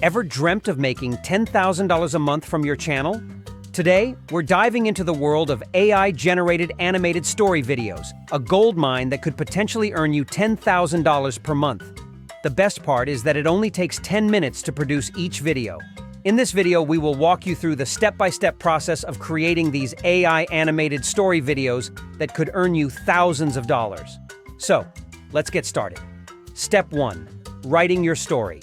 Ever dreamt of making $10,000 a month from your channel? Today, we're diving into the world of AI-generated animated story videos, a goldmine that could potentially earn you $10,000 per month. The best part is that it only takes 10 minutes to produce each video. In this video, we will walk you through the step-by-step process of creating these AI animated story videos that could earn you thousands of dollars. So, let's get started. Step 1. Writing your story.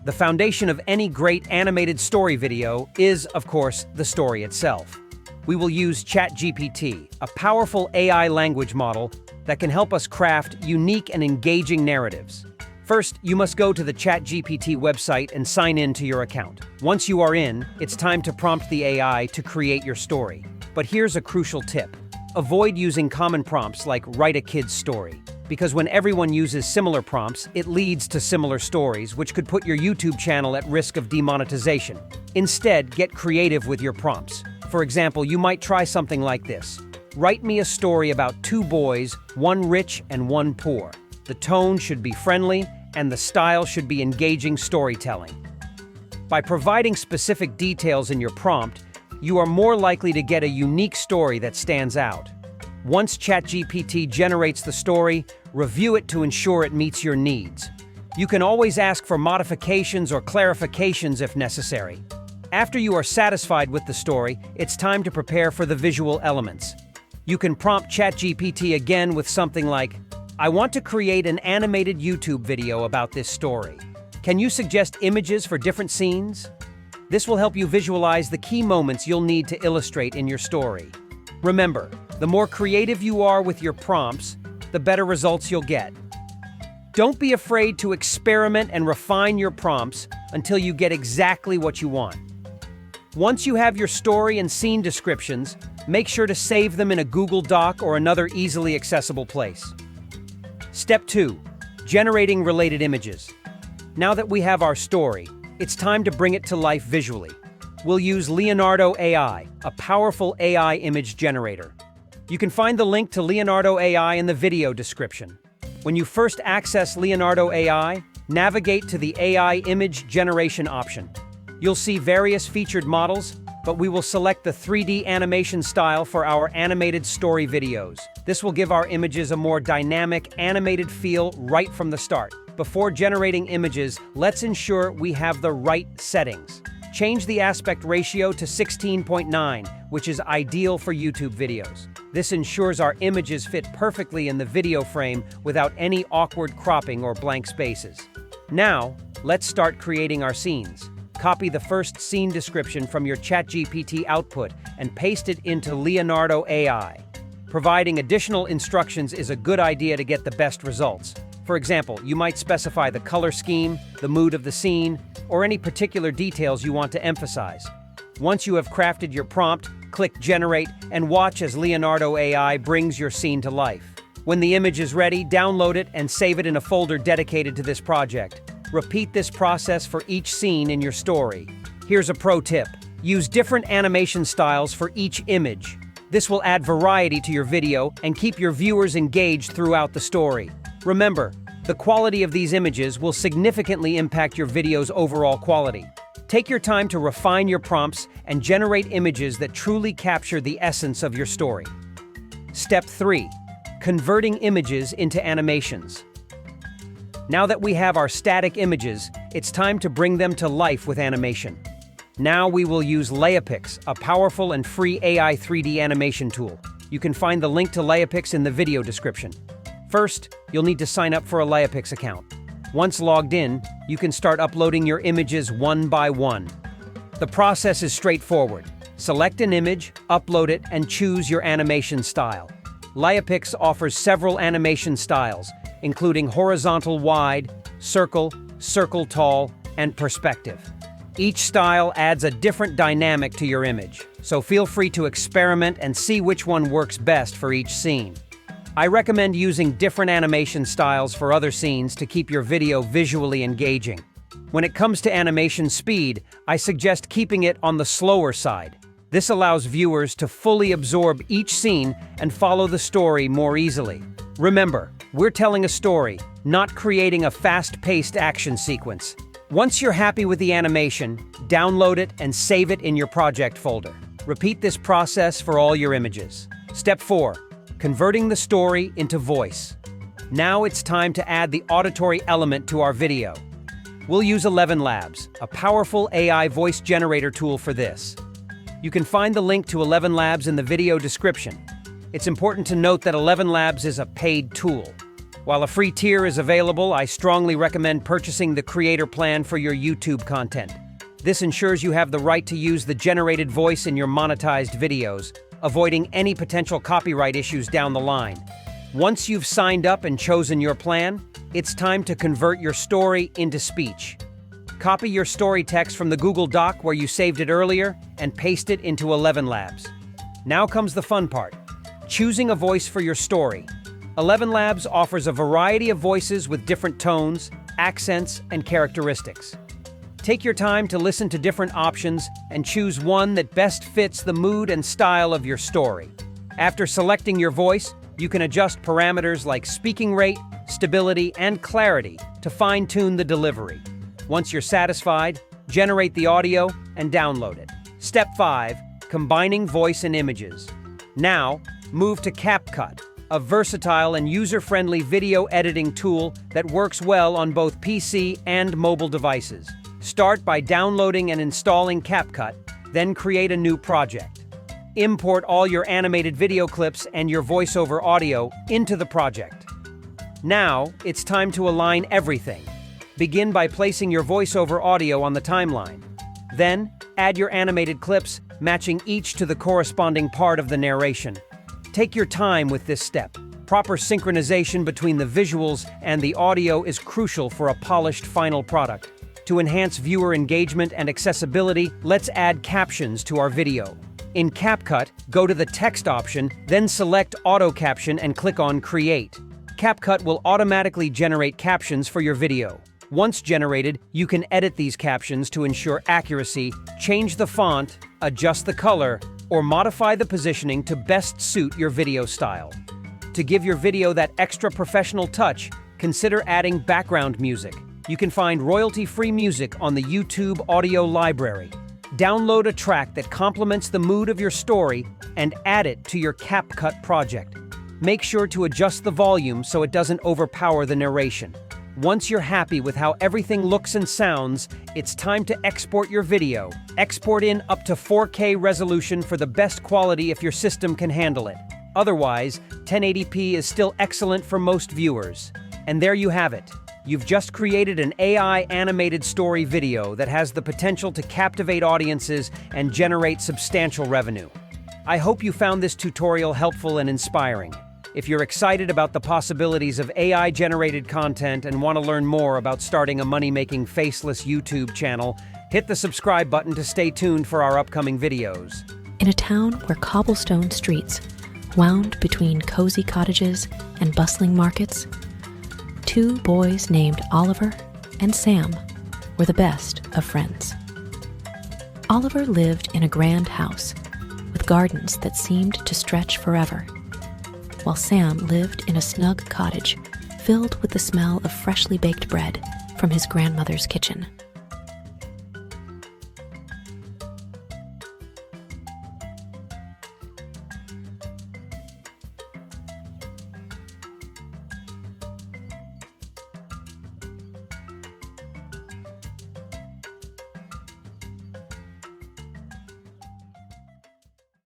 The foundation of any great animated story video is, of course, the story itself. We will use ChatGPT, a powerful AI language model that can help us craft unique and engaging narratives. First, you must go to the ChatGPT website and sign in to your account. Once you are in, it's time to prompt the AI to create your story. But here's a crucial tip. Avoid using common prompts like "write a kid's story," because when everyone uses similar prompts, it leads to similar stories, which could put your YouTube channel at risk of demonetization. Instead, get creative with your prompts. For example, you might try something like this. Write me a story about two boys, one rich and one poor. The tone should be friendly, and the style should be engaging storytelling. By providing specific details in your prompt, you are more likely to get a unique story that stands out. Once ChatGPT generates the story, review it to ensure it meets your needs. You can always ask for modifications or clarifications if necessary. After you are satisfied with the story, it's time to prepare for the visual elements. You can prompt ChatGPT again with something like, "I want to create an animated YouTube video about this story. Can you suggest images for different scenes?" This will help you visualize the key moments you'll need to illustrate in your story. Remember, the more creative you are with your prompts, the better results you'll get. Don't be afraid to experiment and refine your prompts until you get exactly what you want. Once you have your story and scene descriptions, make sure to save them in a Google Doc or another easily accessible place. Step 2. Generating related images. Now that we have our story, it's time to bring it to life visually. We'll use Leonardo AI, a powerful AI image generator. You can find the link to Leonardo AI in the video description. When you first access Leonardo AI, navigate to the AI image generation option. You'll see various featured models, but we will select the 3D animation style for our animated story videos. This will give our images a more dynamic, animated feel right from the start. Before generating images, let's ensure we have the right settings. Change the aspect ratio to 16:9, which is ideal for YouTube videos. This ensures our images fit perfectly in the video frame without any awkward cropping or blank spaces. Now, let's start creating our scenes. Copy the first scene description from your ChatGPT output and paste it into Leonardo AI. Providing additional instructions is a good idea to get the best results. For example, you might specify the color scheme, the mood of the scene, or any particular details you want to emphasize. Once you have crafted your prompt, click Generate and watch as Leonardo AI brings your scene to life. When the image is ready, download it and save it in a folder dedicated to this project. Repeat this process for each scene in your story. Here's a pro tip. Use different animation styles for each image. This will add variety to your video and keep your viewers engaged throughout the story. Remember, the quality of these images will significantly impact your video's overall quality. Take your time to refine your prompts and generate images that truly capture the essence of your story. Step 3. Converting images into animations. Now that we have our static images, it's time to bring them to life with animation. Now we will use Layapix, a powerful and free AI 3D animation tool. You can find the link to Layapix in the video description. First, you'll need to sign up for a Layapix account. Once logged in, you can start uploading your images one by one. The process is straightforward. Select an image, upload it, and choose your animation style. Layapix offers several animation styles, including horizontal wide, circle, circle tall, and perspective. Each style adds a different dynamic to your image, so feel free to experiment and see which one works best for each scene. I recommend using different animation styles for other scenes to keep your video visually engaging. When it comes to animation speed, I suggest keeping it on the slower side. This allows viewers to fully absorb each scene and follow the story more easily. Remember, we're telling a story, not creating a fast-paced action sequence. Once you're happy with the animation, download it and save it in your project folder. Repeat this process for all your images. Step 4. Converting the story into voice. Now it's time to add the auditory element to our video. We'll use 11 Labs, a powerful AI voice generator tool for this. You can find the link to 11 Labs in the video description. It's important to note that 11 Labs is a paid tool. While a free tier is available, I strongly recommend purchasing the creator plan for your YouTube content. This ensures you have the right to use the generated voice in your monetized videos, avoiding any potential copyright issues down the line. Once you've signed up and chosen your plan, it's time to convert your story into speech. Copy your story text from the Google Doc where you saved it earlier and paste it into 11 Labs. Now comes the fun part: choosing a voice for your story. 11 Labs offers a variety of voices with different tones, accents, and characteristics. Take your time to listen to different options and choose one that best fits the mood and style of your story. After selecting your voice, you can adjust parameters like speaking rate, stability, and clarity to fine-tune the delivery. Once you're satisfied, generate the audio and download it. Step 5. Combining voice and images. Now, move to CapCut, a versatile and user-friendly video editing tool that works well on both PC and mobile devices. Start by downloading and installing CapCut, then create a new project. Import all your animated video clips and your voiceover audio into the project. Now, it's time to align everything. Begin by placing your voiceover audio on the timeline. Then, add your animated clips, matching each to the corresponding part of the narration. Take your time with this step. Proper synchronization between the visuals and the audio is crucial for a polished final product. To enhance viewer engagement and accessibility, let's add captions to our video. In CapCut, go to the text option, then select Auto Caption and click on Create. CapCut will automatically generate captions for your video. Once generated, you can edit these captions to ensure accuracy, change the font, adjust the color, or modify the positioning to best suit your video style. To give your video that extra professional touch, consider adding background music. You can find royalty-free music on the YouTube audio library. Download a track that complements the mood of your story and add it to your CapCut project. Make sure to adjust the volume so it doesn't overpower the narration. Once you're happy with how everything looks and sounds, it's time to export your video. Export in up to 4K resolution for the best quality if your system can handle it. Otherwise, 1080p is still excellent for most viewers. And there you have it. You've just created an AI animated story video that has the potential to captivate audiences and generate substantial revenue. I hope you found this tutorial helpful and inspiring. If you're excited about the possibilities of AI-generated content and want to learn more about starting a money-making faceless YouTube channel, hit the subscribe button to stay tuned for our upcoming videos. In a town where cobblestone streets wound between cozy cottages and bustling markets, two boys named Oliver and Sam were the best of friends. Oliver lived in a grand house with gardens that seemed to stretch forever, while Sam lived in a snug cottage filled with the smell of freshly baked bread from his grandmother's kitchen.